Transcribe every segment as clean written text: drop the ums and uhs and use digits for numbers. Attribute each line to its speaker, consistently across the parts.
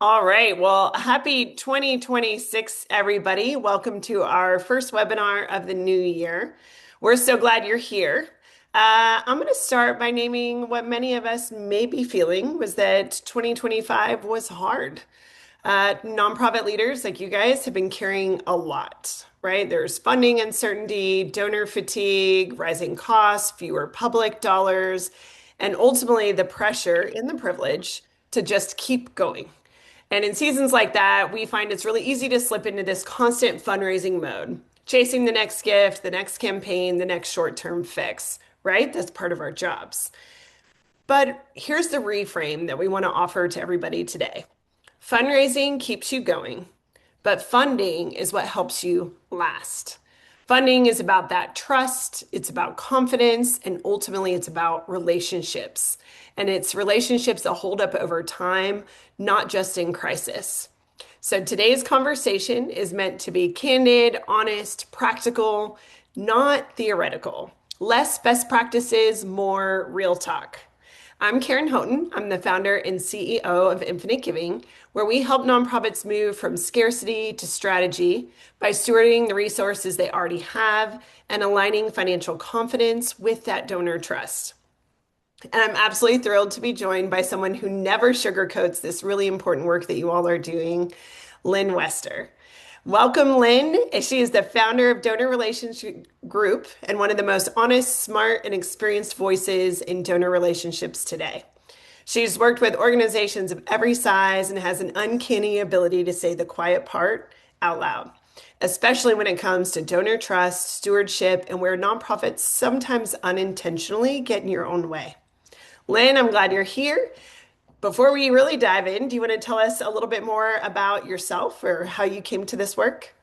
Speaker 1: All right. Well, happy 2026, everybody. Welcome to our first webinar of the new year. We're so glad you're here. I'm going to start by naming what many of us may be feeling was that 2025 was hard. Nonprofit leaders like you guys have been carrying a lot, right? There's funding uncertainty, donor fatigue, rising costs, fewer public dollars, and ultimately the pressure and the privilege to just keep going. And in seasons like that, we find it's really easy to slip into this constant fundraising mode, chasing the next gift, the next campaign, the next short-term fix, right? That's part of our jobs. But here's the reframe that we want to offer to everybody today. Fundraising keeps you going, but funding is what helps you last. Funding is about that trust, it's about confidence, and ultimately it's about relationships. And it's relationships that hold up over time, not just in crisis. So today's conversation is meant to be candid, honest, practical, not theoretical. Less best practices, more real talk. I'm Karen Houghton. I'm the founder and CEO of Infinite Giving, where we help nonprofits move from scarcity to strategy by stewarding the resources they already have and aligning financial confidence with that donor trust. And I'm absolutely thrilled to be joined by someone who never sugarcoats this really important work that you all are doing, Lynne Wester. Welcome, Lynne. She is the founder of Donor Relationship Group and one of the most honest, smart, and experienced voices in donor relationships today. She's worked with organizations of every size and has an uncanny ability to say the quiet part out loud, especially when it comes to donor trust, stewardship, and where nonprofits sometimes unintentionally get in your own way. Lynne, I'm glad you're here. Before we really dive in, do you want to tell us a little bit more about yourself or how you came to this work?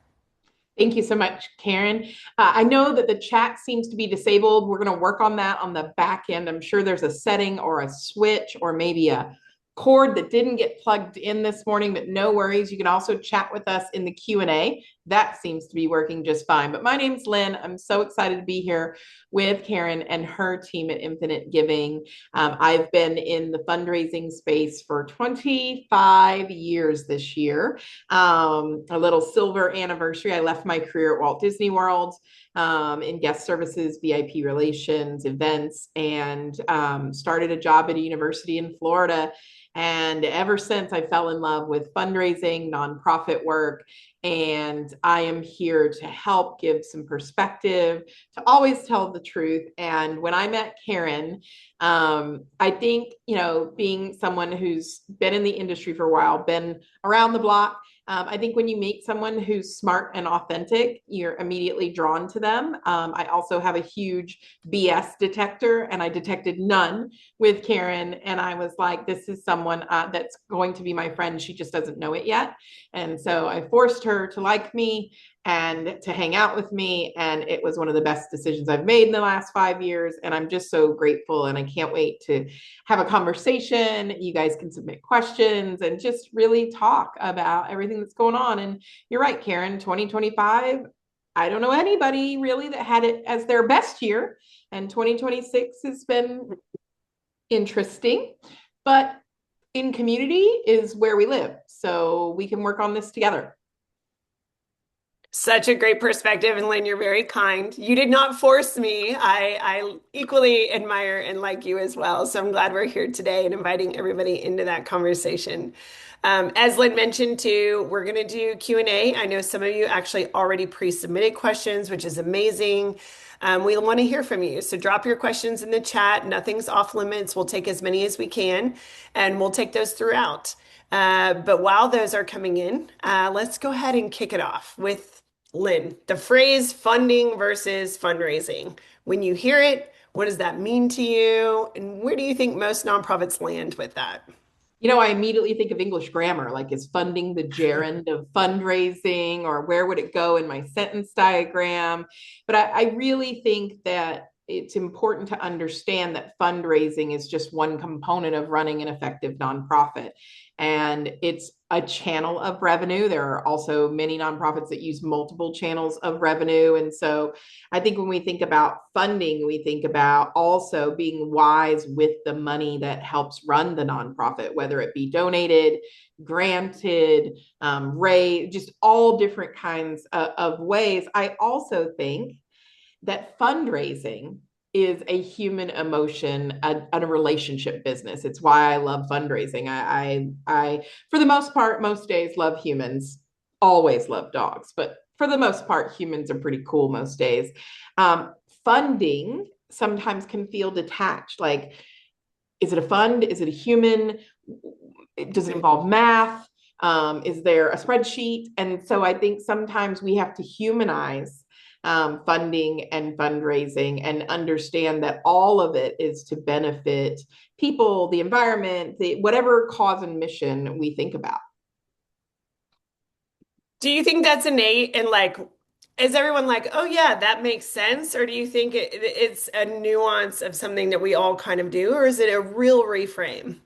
Speaker 2: Thank you so much, Karen. I know that the chat seems to be disabled. We're going to work on that on the back end. I'm sure there's a setting or a switch or maybe a cord that didn't get plugged in this morning, but no worries. You can also chat with us in the Q&A. That seems to be working just fine. But my name's Lynne. I'm so excited to be here with Karen and her team at Infinite Giving. I've been in the fundraising space for 25 years this year. A little silver anniversary. I left my career at Walt Disney World in guest services, VIP relations, events, and started a job at a university in Florida. And ever since, I fell in love with fundraising, nonprofit work, and I am here to help give some perspective, to always tell the truth. And when I met Karen, I think, being someone who's been in the industry for a while, been around the block, I think when you meet someone who's smart and authentic, you're immediately drawn to them. I also have a huge BS detector, and I detected none with Karen. And I was like, this is someone that's going to be my friend. She just doesn't know it yet. And so I forced her to like me and to hang out with me. And it was one of the best decisions I've made in the last 5 years. And I'm just so grateful. And I can't wait to have a conversation. You guys can submit questions and just really talk about everything that's going on. And you're right, Karen, 2025, I don't know anybody really that had it as their best year. And 2026 has been interesting, but in community is where we live. So we can work on this together.
Speaker 1: Such a great perspective, and Lynn, you're very kind. You did not force me. I equally admire and like you as well. So I'm glad we're here today and inviting everybody into that conversation. As Lynn mentioned too, we're going to do Q&A. I know some of you actually already pre-submitted questions, which is amazing. We want to hear from you. So drop your questions in the chat. Nothing's off limits. We'll take as many as we can, and we'll take those throughout. But while those are coming in, let's go ahead and kick it off with Lynn, the phrase funding versus fundraising. When you hear it, what does that mean to you? And where do you think most nonprofits land with that?
Speaker 2: I immediately think of English grammar, like is funding the gerund of fundraising, or where would it go in my sentence diagram? But I really think that it's important to understand that fundraising is just one component of running an effective nonprofit. And it's a channel of revenue. There are also many nonprofits that use multiple channels of revenue. And so I think when we think about funding, we think about also being wise with the money that helps run the nonprofit, whether it be donated, granted, raised, just all different kinds of ways. I also think that fundraising is a human emotion, a relationship business. It's why I love fundraising. For the most part, most days love humans, always love dogs, but for the most part, humans are pretty cool most days. Funding sometimes can feel detached. Like, is it a fund? Is it a human? Does it involve math? Is there a spreadsheet? And so I think sometimes we have to humanize funding and fundraising and understand that all of it is to benefit people, the environment, whatever cause and mission we think about.
Speaker 1: Do you think that's innate and like, is everyone like, oh yeah, that makes sense? Or do you think it's a nuance of something that we all kind of do, or is it a real reframe?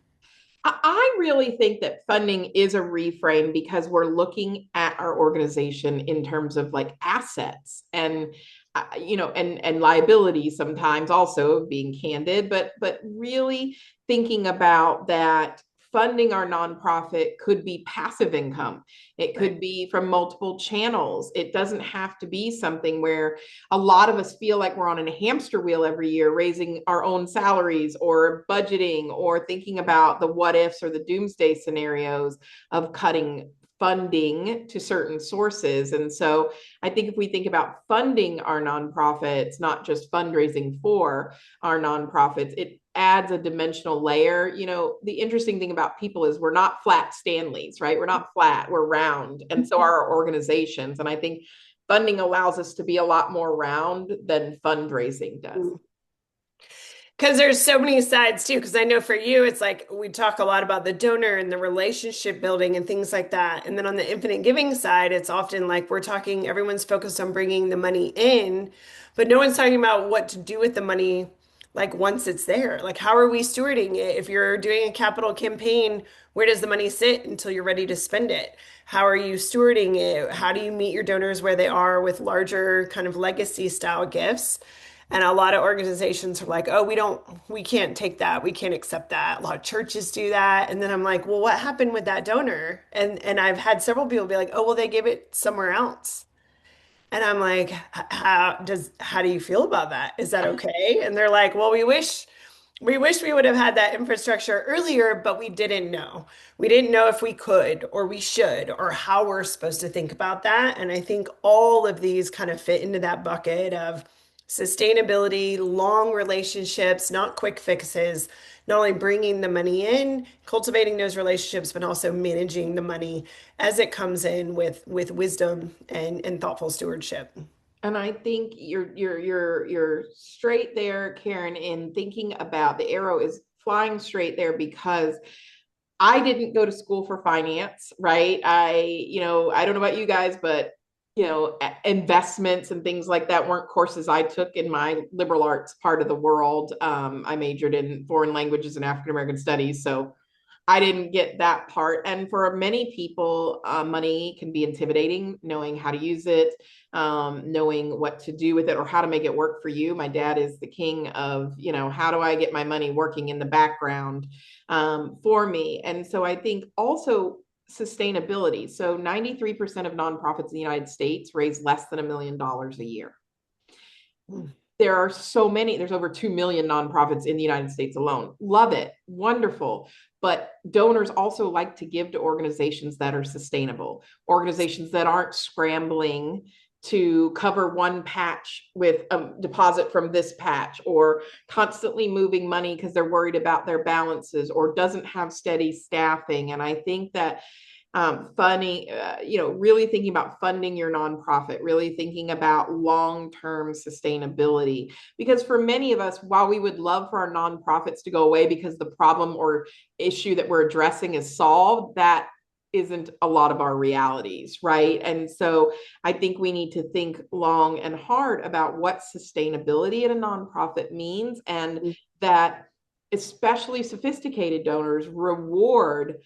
Speaker 2: I really think that funding is a reframe because we're looking at our organization in terms of like assets and and liabilities sometimes also being candid, but really thinking about that funding our nonprofit could be passive income. It
Speaker 1: Right.
Speaker 2: could be from multiple channels. It doesn't have to be something where a lot of us feel like we're on a hamster wheel every year, raising our own salaries or budgeting or thinking about the what ifs or the doomsday scenarios of cutting funding to certain sources. And so I think if we think about funding our nonprofits, not just fundraising for our nonprofits, it adds a dimensional layer. The interesting thing about people is we're not flat Stanleys, right? We're not flat, we're round. And so are our organizations. And I think funding allows us to be a lot more round than fundraising does.
Speaker 1: Because there's so many sides too. Because I know for you, it's like we talk a lot about the donor and the relationship building and things like that. And then on the infinite giving side, it's often like we're talking, everyone's focused on bringing the money in, but no one's talking about what to do with the money, like once it's there. Like, how are we stewarding it? If you're doing a capital campaign, where does the money sit until you're ready to spend it? How are you stewarding it? How do you meet your donors where they are with larger kind of legacy style gifts? And a lot of organizations are like, oh, we can't take that. We can't accept that. A lot of churches do that. And then I'm like, well, what happened with that donor? And I've had several people be like, oh, well, they gave it somewhere else. And I'm like, how do you feel about that? Is that okay? And they're like, well, we wish we would have had that infrastructure earlier, but we didn't know. We didn't know if we could or we should or how we're supposed to think about that. And I think all of these kind of fit into that bucket of sustainability, long relationships, not quick fixes, not only bringing the money in, cultivating those relationships, but also managing the money as it comes in with wisdom and thoughtful stewardship.
Speaker 2: And I think you're straight there, Karen, in thinking about the arrow is flying straight there because I didn't go to school for finance, right? I don't know about you guys, but investments and things like that weren't courses I took in my liberal arts part of the world. I majored in foreign languages and African American studies, so I didn't get that part. And for many people, money can be intimidating, knowing how to use it, knowing what to do with it or how to make it work for you. My dad is the king of, how do I get my money working in the background for me? And so I think also sustainability. So 93% of nonprofits in the United States raise less than $1 million a year. There are so many, there's over 2 million nonprofits in the United States alone. Love it. Wonderful. But donors also like to give to organizations that are sustainable, organizations that aren't scrambling to cover one patch with a deposit from this patch or constantly moving money because they're worried about their balances or doesn't have steady staffing. And I think that funny, really thinking about funding your nonprofit, really thinking about long-term sustainability. Because for many of us, while we would love for our nonprofits to go away because the problem or issue that we're addressing is solved, that isn't a lot of our realities, right? And so I think we need to think long and hard about what sustainability at a nonprofit means, and that especially sophisticated donors reward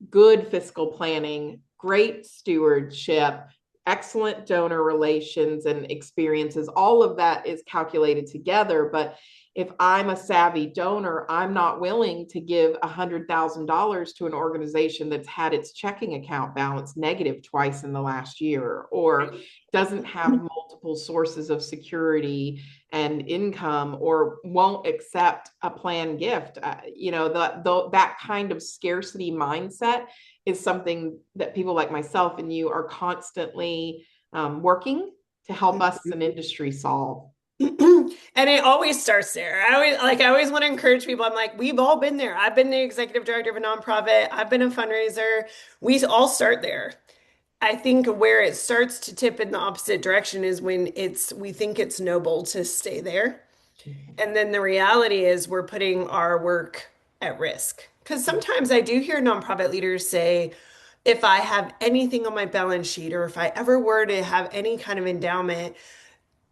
Speaker 2: good fiscal planning, great stewardship, excellent donor relations and experiences. All of that is calculated together. But If I'm a savvy donor, I'm not willing to give $100,000 to an organization that's had its checking account balance negative twice in the last year, or doesn't have multiple sources of security and income, or won't accept a planned gift. That kind of scarcity mindset is something that people like myself and you are constantly working to help us as an industry solve.
Speaker 1: And it always starts there. I always want to encourage people. I'm like, we've all been there. I've been the executive director of a nonprofit. I've been a fundraiser. We all start there. I think where it starts to tip in the opposite direction is when we think it's noble to stay there. And then the reality is we're putting our work at risk. Because sometimes I do hear nonprofit leaders say, if I have anything on my balance sheet, or if I ever were to have any kind of endowment,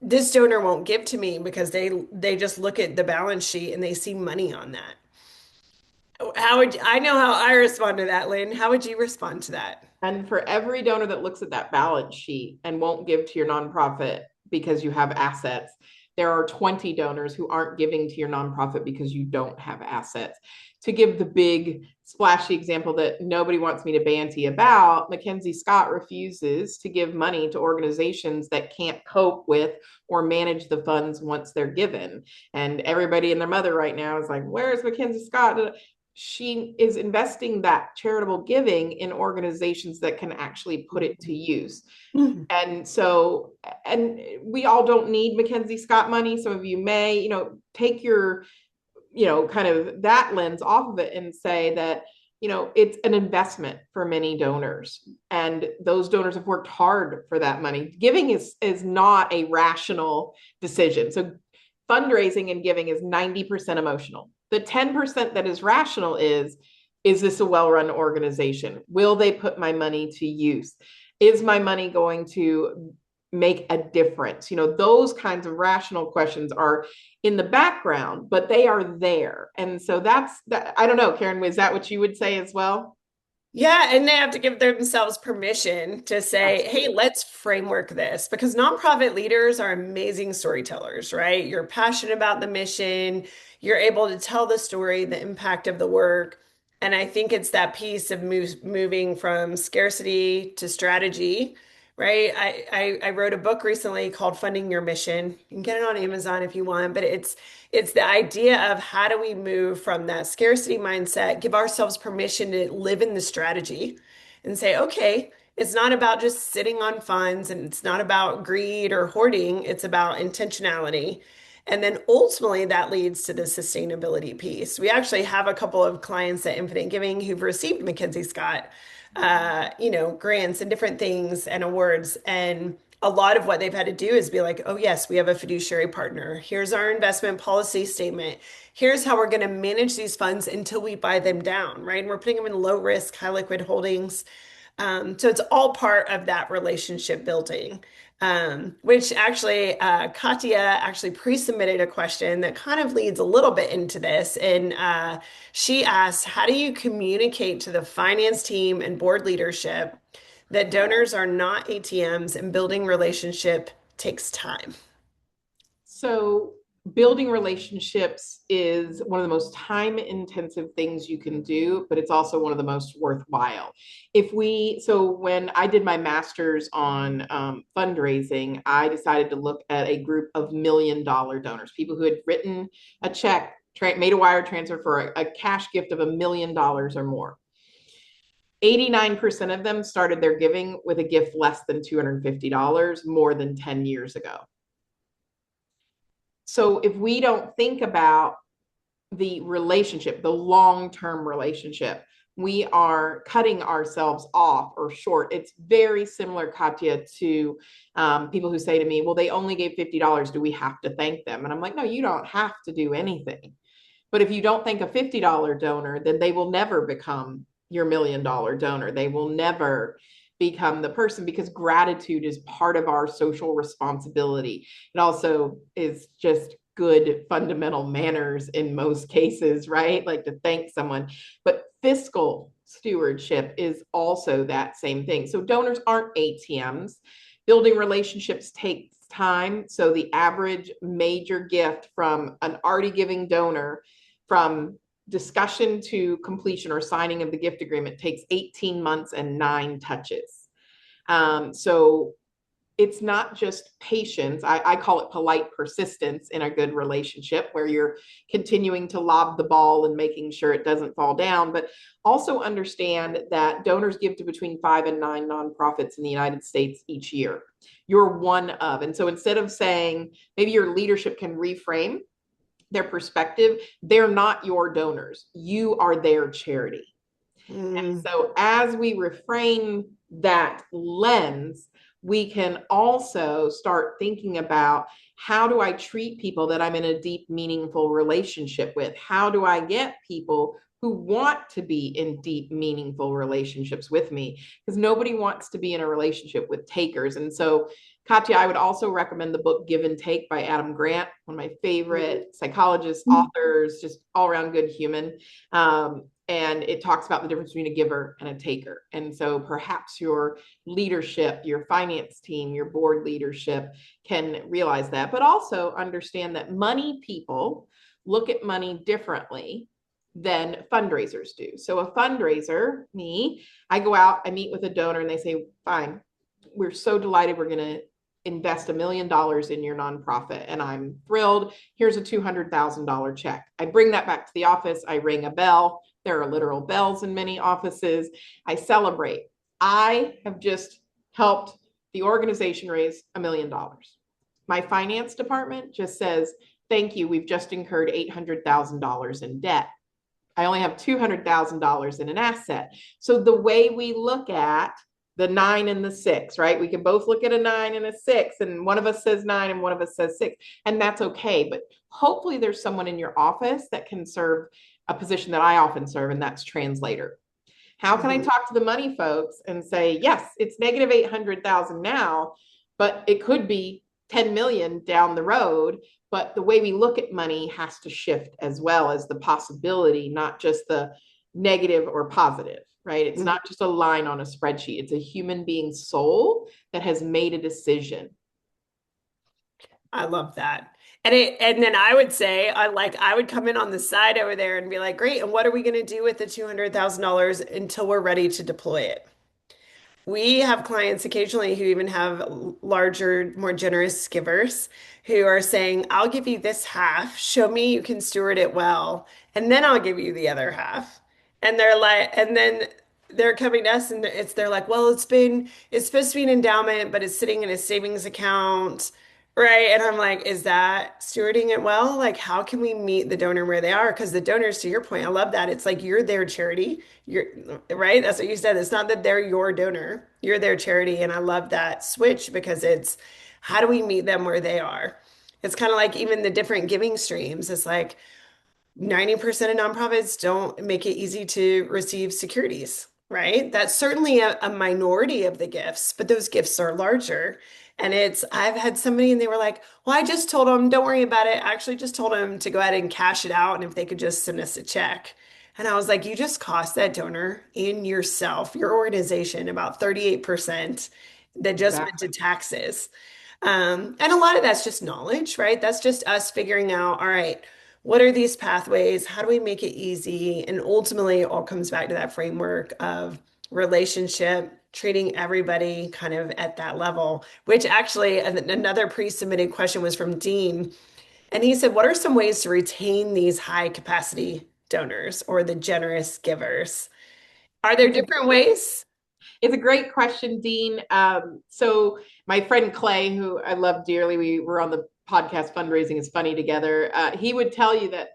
Speaker 1: this donor won't give to me because they just look at the balance sheet and they see money on that. I know how I respond to that, Lynn? How would you respond to that?
Speaker 2: And for every donor that looks at that balance sheet and won't give to your nonprofit because you have assets, there are 20 donors who aren't giving to your nonprofit because you don't have assets. To give the big splashy example that nobody wants me to banty about, Mackenzie Scott refuses to give money to organizations that can't cope with or manage the funds once they're given. And everybody and their mother right now is like, where's Mackenzie Scott? She is investing that charitable giving in organizations that can actually put it to use.
Speaker 1: Mhm.
Speaker 2: And so, and we all don't need Mackenzie Scott money. Some of you may, take your, kind of that lens off of it and say that, it's an investment for many donors. And those donors have worked hard for that money. Giving is not a rational decision. So fundraising and giving is 90% emotional. The 10% that is rational is this a well-run organization? Will they put my money to use? Is my money going to make a difference? Those kinds of rational questions are in the background, but they are there. And so that's that. I don't know, Karen, is that what you would say as well?
Speaker 1: Yeah, and they have to give themselves permission to say, hey,
Speaker 2: Absolutely.
Speaker 1: let's framework this because nonprofit leaders are amazing storytellers, right? You're passionate about the mission, you're able to tell the story, the impact of the work. And I think it's that piece of moving from scarcity to strategy, right? I wrote a book recently called Funding Your Mission. You can get it on Amazon if you want, but it's the idea of how do we move from that scarcity mindset, give ourselves permission to live in the strategy and say, okay, it's not about just sitting on funds and it's not about greed or hoarding, it's about intentionality. And then ultimately that leads to the sustainability piece. We actually have a couple of clients at Infinite Giving who've received Mackenzie Scott, grants and different things and awards. And a lot of what they've had to do is be like, oh, yes, we have a fiduciary partner. Here's our investment policy statement. Here's how we're going to manage these funds until we buy them down, right? And we're putting them in low risk, high liquid holdings. So it's all part of that relationship building, which actually, Katya actually pre-submitted a question that kind of leads a little bit into this. And she asked, how do you communicate to the finance team and board leadership that donors are not ATMs and building relationship takes time?
Speaker 2: So building relationships is one of the most time intensive things you can do, but it's also one of the most worthwhile. So when I did my master's on fundraising, I decided to look at a group of $1 million donors, people who had written a check, made a wire transfer for a cash gift of $1 million or more. 89% of them started their giving with a gift less than $250 more than 10 years ago. So if we don't think about the relationship, the long-term relationship, we are cutting ourselves off or short. It's very similar, Katya, to people who say to me, well, they only gave $50. Do we have to thank them? And I'm like, no, you don't have to do anything. But if you don't thank a $50 donor, then they will never become your $1 million donor. They will never become the person, because gratitude is part of our social responsibility. It also is just good fundamental manners in most cases, right? Like to thank someone. But fiscal stewardship is also that same thing. So donors aren't ATMs. Building relationships takes time. So the average major gift from an already giving donor, from discussion to completion or signing of the gift agreement, takes 18 months and 9 touches. So it's not just patience. I call it polite persistence in a good relationship, where you're continuing to lob the ball and making sure it doesn't fall down. But also understand that donors give to between 5 and 9 nonprofits in the United States each year. You're one of. And so instead of saying, maybe your leadership can reframe their perspective, they're not your donors. You are their charity. And
Speaker 1: Mm.
Speaker 2: so as we reframe that lens, we can also start thinking about, how do I treat people that I'm in a deep, meaningful relationship with? How do I get people who want to be in deep, meaningful relationships with me? Because nobody wants to be in a relationship with takers. And so, Katya, I would also recommend the book Give and Take by Adam Grant, one of my favorite psychologists, authors, just all around good human. And it talks about the difference between a giver and a taker. And so perhaps your leadership, your finance team, your board leadership can realize that, but also understand that money people look at money differently than fundraisers do. So a fundraiser, me, I go out, I meet with a donor, and they say, fine, we're so delighted, we're going to invest $1 million in your nonprofit. And I'm thrilled. Here's a $200,000 check. I bring that back to the office. I ring a bell. There are literal bells in many offices. I celebrate. I have just helped the organization raise $1 million. My finance department just says, thank you, we've just incurred $800,000 in debt. I only have $200,000 in an asset. So the way we look at the 9 and the 6, right? We can both look at a 9 and a 6, and one of us says 9 and one of us says 6, and that's okay. But hopefully there's someone in your office that can serve a position that I often serve, and that's translator. How can I talk to the money folks and say, yes, it's negative 800,000 now, but it could be 10 million down the road. But the way we look at money has to shift, as well as the possibility, not just the negative or positive, right? It's not just a line on a spreadsheet. It's a human being's soul that has made a decision.
Speaker 1: I love that. And then I would say, I would come in on the side over there and be like, great, and what are we going to do with the $200,000 until we're ready to deploy it? We have clients occasionally who even have larger, more generous givers who are saying, I'll give you this half, show me you can steward it well, and then I'll give you the other half. And they're like, and then they're coming to us and they're like, well, it's supposed to be an endowment, but it's sitting in a savings account. Right. And I'm like, is that stewarding it well? Like, how can we meet the donor where they are? Because the donors, to your point, I love that. It's like you're their charity. You're right. That's what you said. It's not that they're your donor, you're their charity. And I love that switch because it's how do we meet them where they are? It's kind of like even the different giving streams. It's like 90% of nonprofits don't make it easy to receive securities, right? That's certainly a minority of the gifts, but those gifts are larger. And I've had somebody and they were like, well, I just told them, don't worry about it. I actually just told them to go ahead and cash it out and if they could just send us a check. And I was like, you just cost that donor and yourself, your organization, about 38% that just went to
Speaker 2: Exactly.
Speaker 1: taxes. And a lot of that's just knowledge, right? That's just us figuring out, all right, what are these pathways? How do we make it easy? And ultimately, it all comes back to that framework of relationship, treating everybody kind of at that level, which actually another pre-submitted question was from Dean. And he said, what are some ways to retain these high capacity donors or the generous givers? Are there
Speaker 2: It's a
Speaker 1: different ways?
Speaker 2: It's a great question, Dean. So my friend Clay, who I love dearly, we were on the podcast Fundraising is Funny together. He would tell you that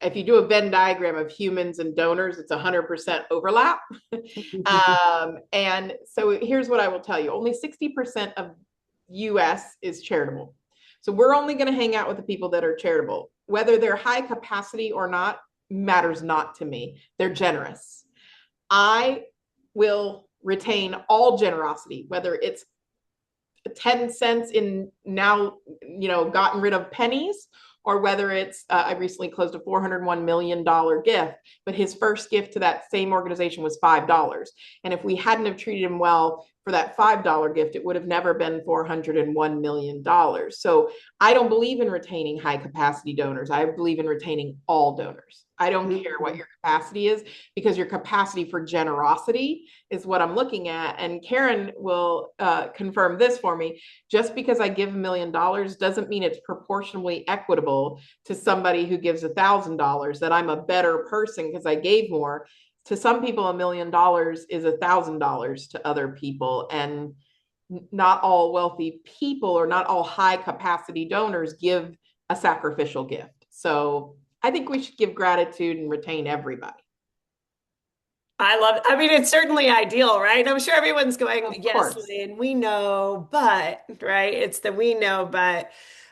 Speaker 2: if you do a Venn diagram of humans and donors, it's 100% overlap. And so here's what I will tell you. Only 60% of US is charitable. So we're only going to hang out with the people that are charitable. Whether they're high capacity or not matters not to me. They're generous. I will retain all generosity, whether it's 10 cents in now, gotten rid of pennies, or whether it's, I recently closed a $401 million gift, but his first gift to that same organization was $5. And if we hadn't have treated him well, for that $5 gift, it would have never been $401 million. So I don't believe in retaining high capacity donors. I believe in retaining all donors. I don't care what
Speaker 1: Mhm.
Speaker 2: your capacity is, because your capacity for generosity is what I'm looking at. And Karen will confirm this for me. Just because I give $1 million doesn't mean it's proportionally equitable to somebody who gives $1,000, that I'm a better person because I gave more. To some people, $1 million is $1,000 to other people. And not all wealthy people or not all high capacity donors give a sacrificial gift. So I think we should give gratitude and retain everybody.
Speaker 1: I love it. I mean, it's certainly ideal, right? I'm sure everyone's going,
Speaker 2: Of
Speaker 1: yes,
Speaker 2: course.
Speaker 1: Lynn, we know, but, right? It's the we know, but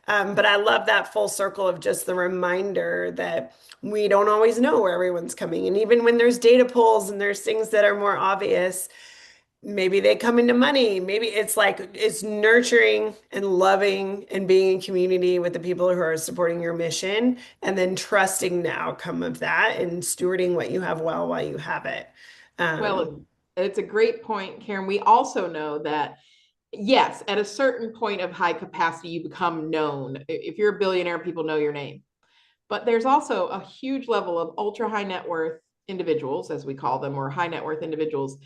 Speaker 1: I love that full circle of just the reminder that we don't always know where everyone's coming. And even when there's data pulls and there's things that are more obvious, maybe they come into money. Maybe it's like it's nurturing and loving and being in community with the people who are supporting your mission and then trusting the outcome of that and stewarding what you have well while you have it.
Speaker 2: Well,
Speaker 1: Um,
Speaker 2: it's a great point, Karen. We also know that, yes, at a certain point of high capacity, you become known. If you're a billionaire, people know your name. But there's also a huge level of ultra high net worth individuals, as we call them, or high net worth individuals,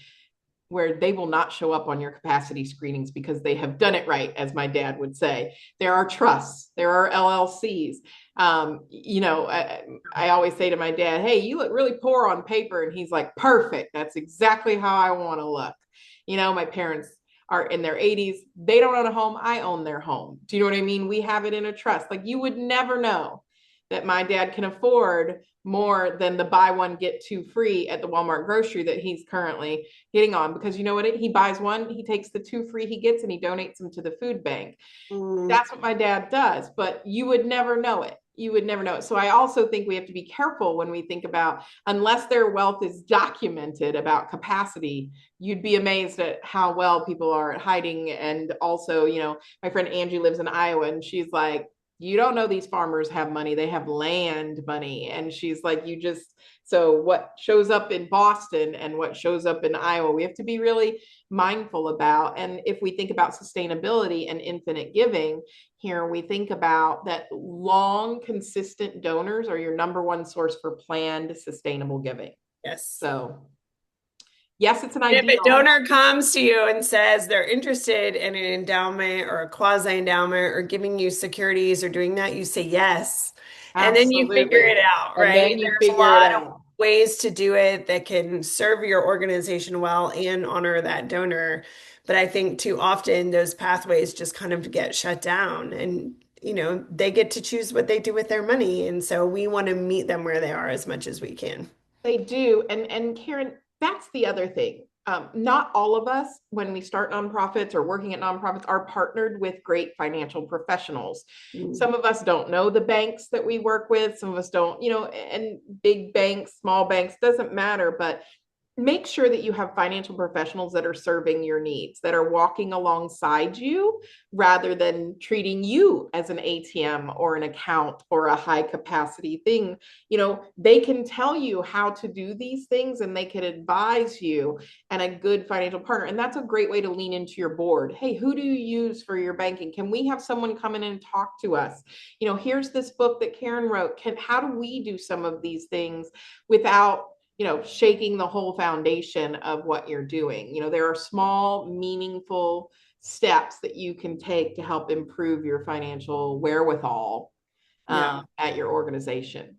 Speaker 2: where they will not show up on your capacity screenings because they have done it right, as my dad would say. There are trusts, there are LLCs. I always say to my dad, "Hey, you look really poor on paper," and he's like, "Perfect. That's exactly how I want to look." My parents are in their 80s. They don't own a home. I own their home. Do you know what I mean? We have it in a trust. Like, you would never know that my dad can afford more than the buy one get two free at the Walmart grocery that he's currently getting on, because you know what, he buys one, he takes the two free he gets and he donates them to the food bank.
Speaker 1: mm,
Speaker 2: That's what my dad does, but you would never know it. You would never know it. So I also think we have to be careful when we think about, unless their wealth is documented about capacity, you'd be amazed at how well people are at hiding. And also, my friend Angie lives in Iowa, and she's like, you don't know these farmers have money. They have land money. And she's like, so what shows up in Boston and what shows up in Iowa, we have to be really mindful about. And if we think about sustainability and infinite giving, here we think about that long, consistent donors are your number one source for planned, sustainable giving.
Speaker 1: yes.
Speaker 2: So, yes, it's an
Speaker 1: If a
Speaker 2: ideal.
Speaker 1: donor comes to you and says they're interested in an endowment or a quasi endowment or giving you securities or doing that, you say yes. And then you figure
Speaker 2: Absolutely.
Speaker 1: it out,
Speaker 2: And
Speaker 1: right?
Speaker 2: then you
Speaker 1: There's a
Speaker 2: figure it
Speaker 1: lot of
Speaker 2: out.
Speaker 1: ways to do it that can serve your organization well and honor that donor. But I think too often those pathways just kind of get shut down and they get to choose what they do with their money. And so we want to meet them where they are as much as we can.
Speaker 2: They do. And Karen, that's the other thing. Not all of us, when we start nonprofits or working at nonprofits, are partnered with great financial professionals.
Speaker 1: Mm.
Speaker 2: Some of us don't know the banks that we work with. Some of us don't, and big banks, small banks, doesn't matter. But make sure that you have financial professionals that are serving your needs, that are walking alongside you rather than treating you as an ATM or an account or a high capacity thing. They can tell you how to do these things and they can advise you, and a good financial partner. And that's a great way to lean into your board. Hey, who do you use for your banking? Can we have someone come in and talk to us? Here's this book that Karen wrote. How do we do some of these things without shaking the whole foundation of what you're doing? There are small, meaningful steps that you can take to help improve your financial wherewithal
Speaker 1: Yeah.
Speaker 2: at your organization.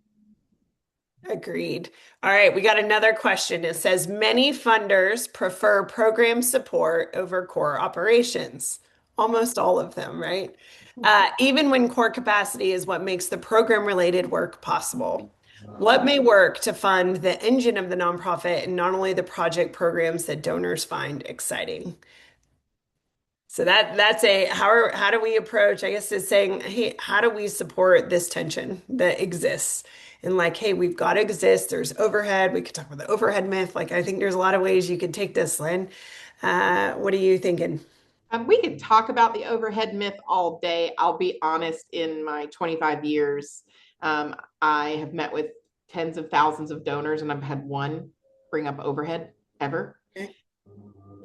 Speaker 1: Agreed. All right, we got another question. It says many funders prefer program support over core operations. Almost all of them, right? Even when core capacity is what makes the program related work possible. What may work to fund the engine of the nonprofit and not only the project programs that donors find exciting? So that's a how do we approach, I guess it's saying, hey, how do we support this tension that exists? And like, hey, we've got to exist. There's overhead. We could talk about the overhead myth. Like, I think there's a lot of ways you could take this, Lynn. What are you thinking?
Speaker 2: We could talk about the overhead myth all day. I'll be honest, in my 25 years, I have met with tens of thousands of donors, and I've had one bring up overhead ever,
Speaker 1: Okay.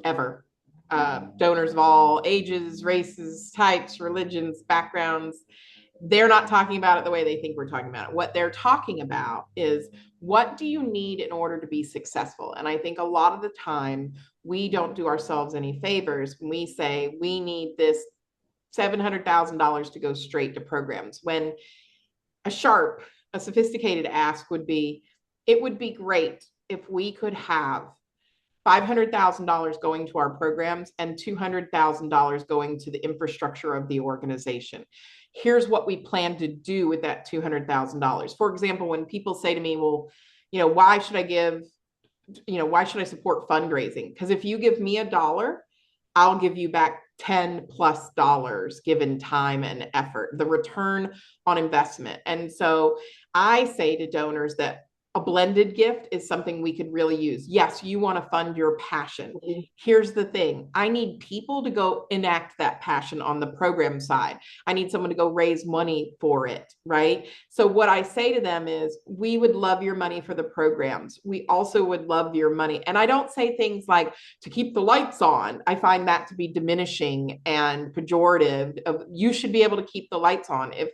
Speaker 2: ever. donors of all ages, races, types, religions, backgrounds. They're not talking about it the way they think we're talking about it. What they're talking about is, what do you need in order to be successful? And I think a lot of the time we don't do ourselves any favors when we say we need this $700,000 to go straight to programs, when a sophisticated ask would be, it would be great if we could have $500,000 going to our programs and $200,000 going to the infrastructure of the organization. Here's what we plan to do with that $200,000. For example, when people say to me, well, why should I give, why should I support fundraising? Because if you give me $1, I'll give you back 10 plus dollars given time and effort, the return on investment. And so I say to donors that a blended gift is something we could really use. Yes, you want to fund your passion. Here's the thing. I need people to go enact that passion on the program side. I need someone to go raise money for it, right? So what I say to them is, we would love your money for the programs. We also would love your money. And I don't say things like to keep the lights on. I find that to be diminishing and pejorative. You should be able to keep the lights on. If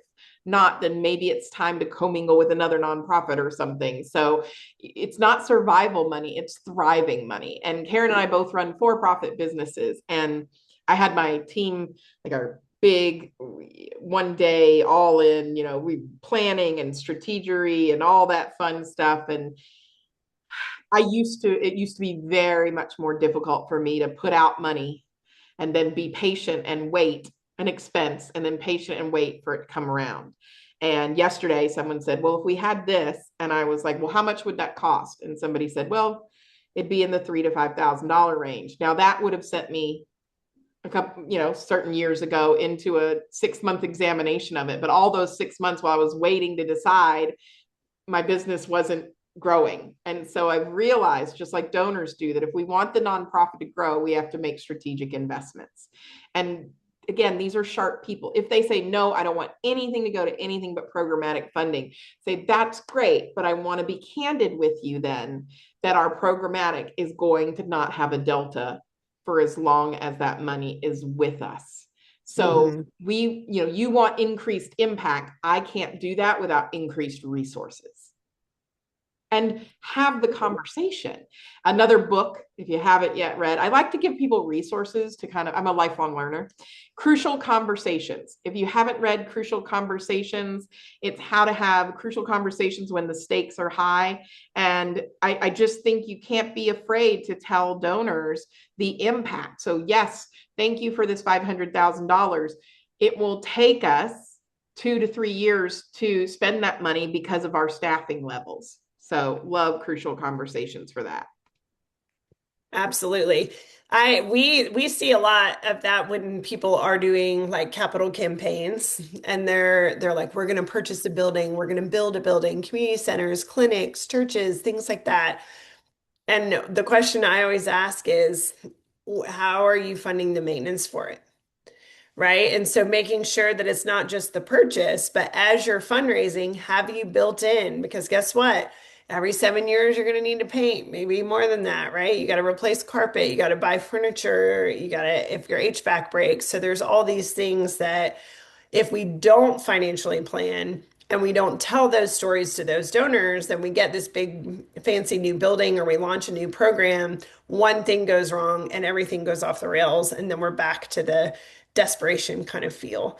Speaker 2: not, then maybe it's time to commingle with another nonprofit or something. So it's not survival money, it's thriving money. And Karen and I both run for-profit businesses. And I had my team, like our big one day all in, we planning and strategery and all that fun stuff. And it used to be very much more difficult for me to put out money and then be patient and wait an expense and then patient and wait for it to come around. And yesterday someone said, well, if we had this, and I was like, well, how much would that cost? And somebody said, well, it'd be in the $3,000 to $5,000 range. Now that would have sent me a couple, certain years ago into a 6-month examination of it. But all those 6 months while I was waiting to decide, my business wasn't growing. And so I've realized, just like donors do, that if we want the nonprofit to grow, we have to make strategic investments. And again, these are sharp people. If they say, no, I don't want anything to go to anything but programmatic funding, say, that's great, but I want to be candid with you then that our programmatic is going to not have a delta for as long as that money is with us. So you want increased impact. I can't do that without increased resources. And have the conversation. Another book, if you haven't yet read, I like to give people resources to I'm a lifelong learner. Crucial Conversations. If you haven't read Crucial Conversations, it's how to have crucial conversations when the stakes are high. And I just think you can't be afraid to tell donors the impact. So yes, thank you for this $500,000. It will take us 2 to 3 years to spend that money because of our staffing levels. So love Crucial Conversations for that.
Speaker 1: Absolutely. We see a lot of that when people are doing like capital campaigns and they're like, we're going to purchase a building, we're going to build a building, community centers, clinics, churches, things like that. And the question I always ask is, how are you funding the maintenance for it? Right? And so making sure that it's not just the purchase, but as you're fundraising, have you built in? Because guess what? Every 7 years, you're going to need to paint, maybe more than that, right? You got to replace carpet, you got to buy furniture, you got to, if your HVAC breaks. So there's all these things that if we don't financially plan and we don't tell those stories to those donors, then we get this big fancy new building or we launch a new program, one thing goes wrong and everything goes off the rails. And then we're back to the desperation kind of feel,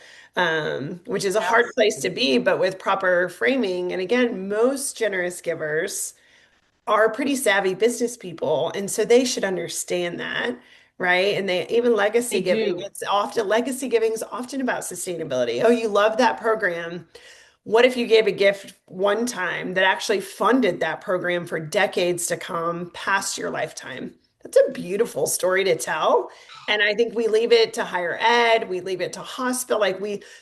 Speaker 1: which is a hard place to be, but with proper framing. And again, most generous givers are pretty savvy business people, and so they should understand that, right? And they even
Speaker 2: They do.
Speaker 1: legacy giving is often about sustainability. Oh, you love that program. What if you gave a gift one time that actually funded that program for decades to come past your lifetime? That's a beautiful story to tell. And I think we leave it to higher ed, we leave it to hospital.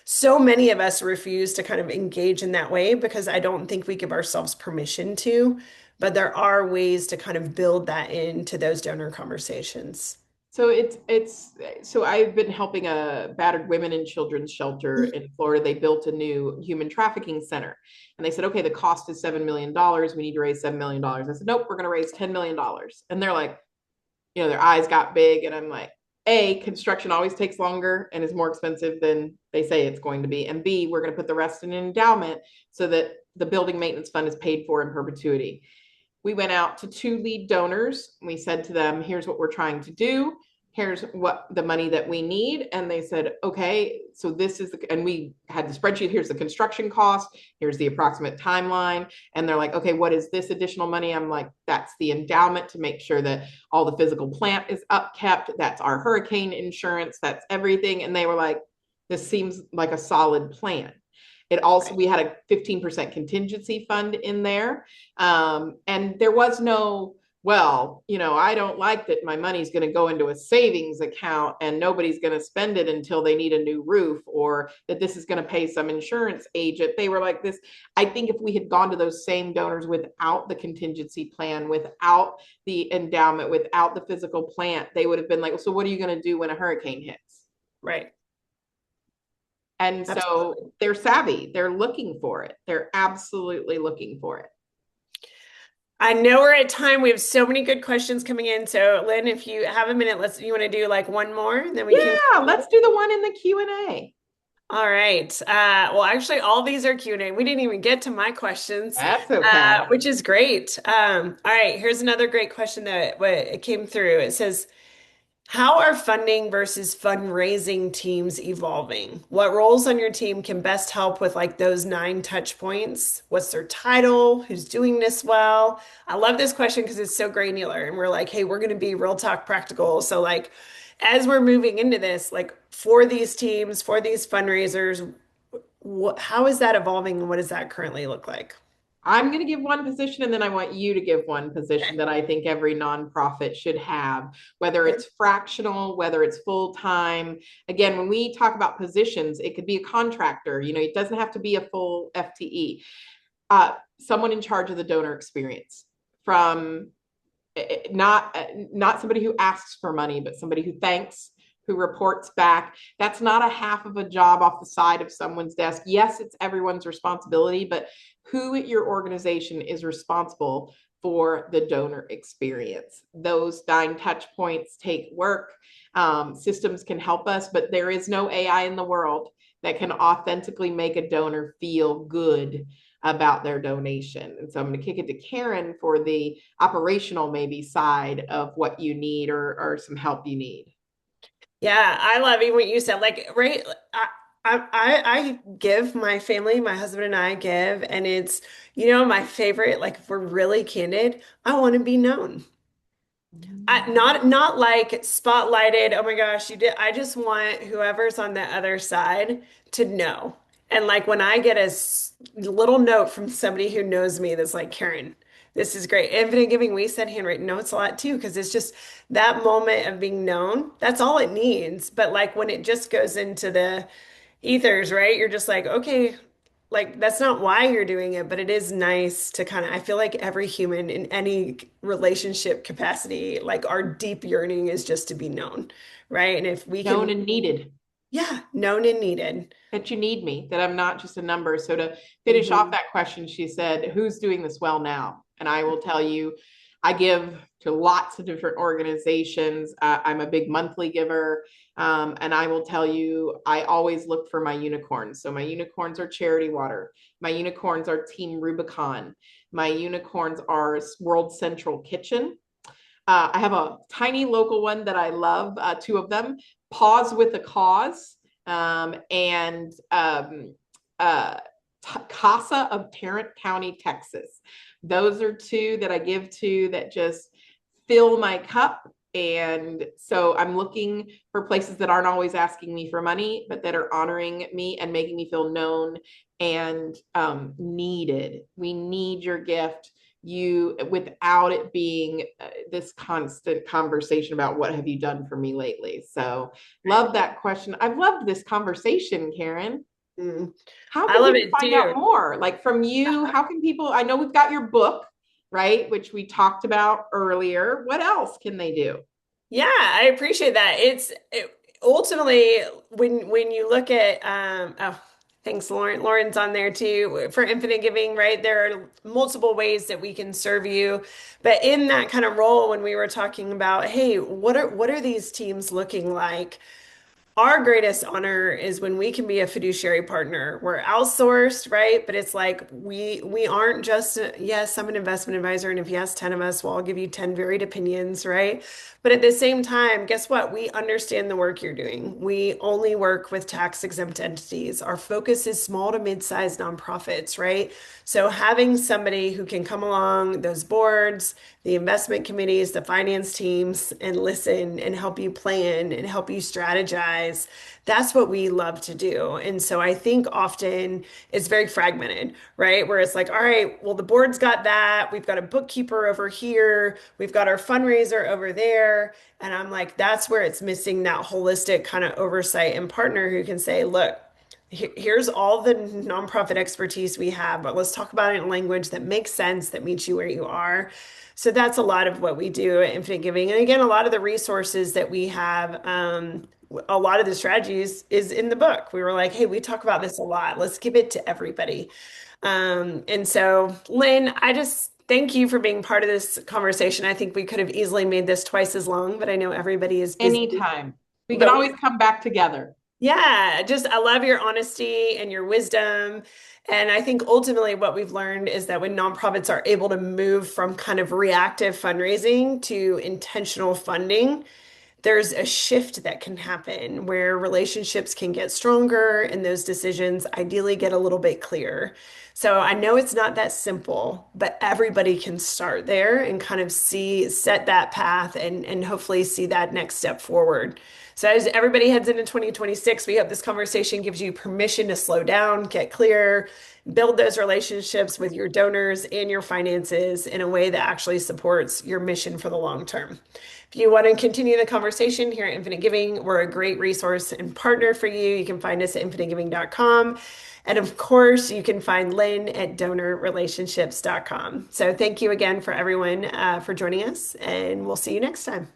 Speaker 1: So many of us refuse to kind of engage in that way because I don't think we give ourselves permission to. But there are ways to kind of build that into those donor conversations.
Speaker 2: So so I've been helping a battered women and children's shelter in Florida. They built a new human trafficking center. And they said, okay, the cost is $7 million. We need to raise $7 million. I said, nope, we're going to raise $10 million. And they're like, their eyes got big. And I'm like, A, construction always takes longer and is more expensive than they say it's going to be. And B, we're going to put the rest in an endowment so that the building maintenance fund is paid for in perpetuity. We went out to two lead donors. We said to them, here's what we're trying to do. Here's what the money that we need. And they said, okay, so this is and we had the spreadsheet. Here's the construction cost. Here's the approximate timeline. And they're like, okay, what is this additional money? I'm like, that's the endowment to make sure that all the physical plant is upkept. That's our hurricane insurance. That's everything. And they were like, this seems like a solid plan. It also,
Speaker 1: Right.
Speaker 2: we had a 15% contingency fund in there. And there was no, well, I don't like that my money's going to go into a savings account and nobody's going to spend it until they need a new roof, or that this is going to pay some insurance agent. They were like this. I think if we had gone to those same donors without the contingency plan, without the endowment, without the physical plant, they would have been like, well, so what are you going to do when a hurricane hits?
Speaker 1: Right.
Speaker 2: And so
Speaker 1: Absolutely.
Speaker 2: they're savvy. They're looking for it. They're absolutely looking for it.
Speaker 1: I know we're at time. We have so many good questions coming in. So, Lynn, if you have a minute, you want to do like one more, then we can
Speaker 2: Yeah,
Speaker 1: call
Speaker 2: let's
Speaker 1: it.
Speaker 2: do the one in the Q&A.
Speaker 1: All right. Well, actually, all these are Q&A. We didn't even get to my questions,
Speaker 2: That's okay.
Speaker 1: which is great. All right. Here's another great question that it came through. It says, how are funding versus fundraising teams evolving? What roles on your team can best help with like those 9 touch points? What's their title? Who's doing this well? I love this question because it's so granular and we're like, hey, we're going to be real talk practical. So like as we're moving into this, like for these teams, for these fundraisers, how is that evolving and what does that currently look like?
Speaker 2: I'm going to give one position and then I want you to give one position
Speaker 1: Okay.
Speaker 2: that I think every nonprofit should have, whether
Speaker 1: Okay.
Speaker 2: it's fractional, whether it's full time. Again, when we talk about positions, it could be a contractor, it doesn't have to be a full FTE. Someone in charge of the donor experience, from not somebody who asks for money, but somebody who thanks, who reports back. That's not a half of a job off the side of someone's desk. Yes, it's everyone's responsibility, but who at your organization is responsible for the donor experience? Those 9 touch points take work. Systems can help us, but there is no AI in the world that can authentically make a donor feel good about their donation. And so I'm going to kick it to Karen for the operational maybe side of what you need, or some help you need.
Speaker 1: Yeah, I love even what you said. Like, right, I give my family, my husband and I give, and it's, my favorite, like if we're really candid, I want to be known. Not like spotlighted. Oh my gosh, you did. I just want whoever's on the other side to know. And like when I get little note from somebody who knows me that's like, Karen, this is great. Infinite Giving, we send handwritten notes a lot too, because it's just that moment of being known. That's all it needs. But like when it just goes into the ethers, right? You're just like, okay, like that's not why you're doing it, but it is nice to kind of, I feel like every human in any relationship capacity, like our deep yearning is just to be known, right? And if we
Speaker 2: Known
Speaker 1: can,
Speaker 2: and needed.
Speaker 1: yeah, known and needed.
Speaker 2: That you need me, that I'm not just a number. So to finish off
Speaker 1: Hmm.
Speaker 2: that question, she said, who's doing this well now? And I will tell you, I give to lots of different organizations. I'm a big monthly giver. And I will tell you, I always look for my unicorns. So my unicorns are Charity Water. My unicorns are Team Rubicon. My unicorns are World Central Kitchen. I have a tiny local one that I love, two of them, Pause with a Cause, and uh, Casa of Tarrant County, Texas. Those are two that I give to that just fill my cup. And so I'm looking for places that aren't always asking me for money, but that are honoring me and making me feel known and needed. We need your gift, you, without it being this constant conversation about what have you done for me lately. So
Speaker 1: Right.
Speaker 2: love that question. I've loved this conversation, Karen.
Speaker 1: Mm.
Speaker 2: How
Speaker 1: I
Speaker 2: can
Speaker 1: love
Speaker 2: people
Speaker 1: it
Speaker 2: find
Speaker 1: too.
Speaker 2: out more? Like from you, how can people, I know we've got your book, right? Which we talked about earlier. What else can they do?
Speaker 1: Yeah, I appreciate that. Ultimately when you look at oh, Thanks, Lauren. Lauren's on there too for infinite giving, right? There are multiple ways that we can serve you. But in that kind of role, when we were talking about, hey, what are these teams looking like? Our greatest honor is when we can be a fiduciary partner. We're outsourced, right? But it's like we aren't just, yes, I'm an investment advisor, and if you ask 10 of us, well, I'll give you 10 varied opinions, right? But at the same time, guess what? We understand the work you're doing. We only work with tax exempt entities. Our focus is small to mid-sized nonprofits, right? So having somebody who can come along those boards, the investment committees, the finance teams, and listen and help you plan and help you strategize. That's what we love to do. And so I think often it's very fragmented, right? Where it's like, all right, well, the board's got that. We've got a bookkeeper over here. We've got our fundraiser over there. And I'm like, that's where it's missing that holistic kind of oversight and partner who can say, look, here's all the nonprofit expertise we have, but let's talk about it in language that makes sense, that meets you where you are. So that's a lot of what we do at Infinite Giving. And again, a lot of the resources that we have, a lot of the strategies is in the book. We were like, hey, we talk about this a lot. Let's give it to everybody. And so, Lynn, I just thank you for being part of this conversation. I think we could have easily made this twice as long, but I know everybody is busy.
Speaker 2: Anytime. We can
Speaker 1: But
Speaker 2: always come back together.
Speaker 1: yeah, just I love your honesty and your wisdom. And I think ultimately what we've learned is that when nonprofits are able to move from kind of reactive fundraising to intentional funding, there's a shift that can happen where relationships can get stronger and those decisions ideally get a little bit clearer. So I know it's not that simple, but everybody can start there and kind of set that path and hopefully see that next step forward. So as everybody heads into 2026, we hope this conversation gives you permission to slow down, get clear, build those relationships with your donors and your finances in a way that actually supports your mission for the long term. If you want to continue the conversation here at Infinite Giving, we're a great resource and partner for you. You can find us at infiniteGiving.com. And of course, you can find Lynn at donorrelationships.com. So thank you again for everyone for joining us, and we'll see you next time.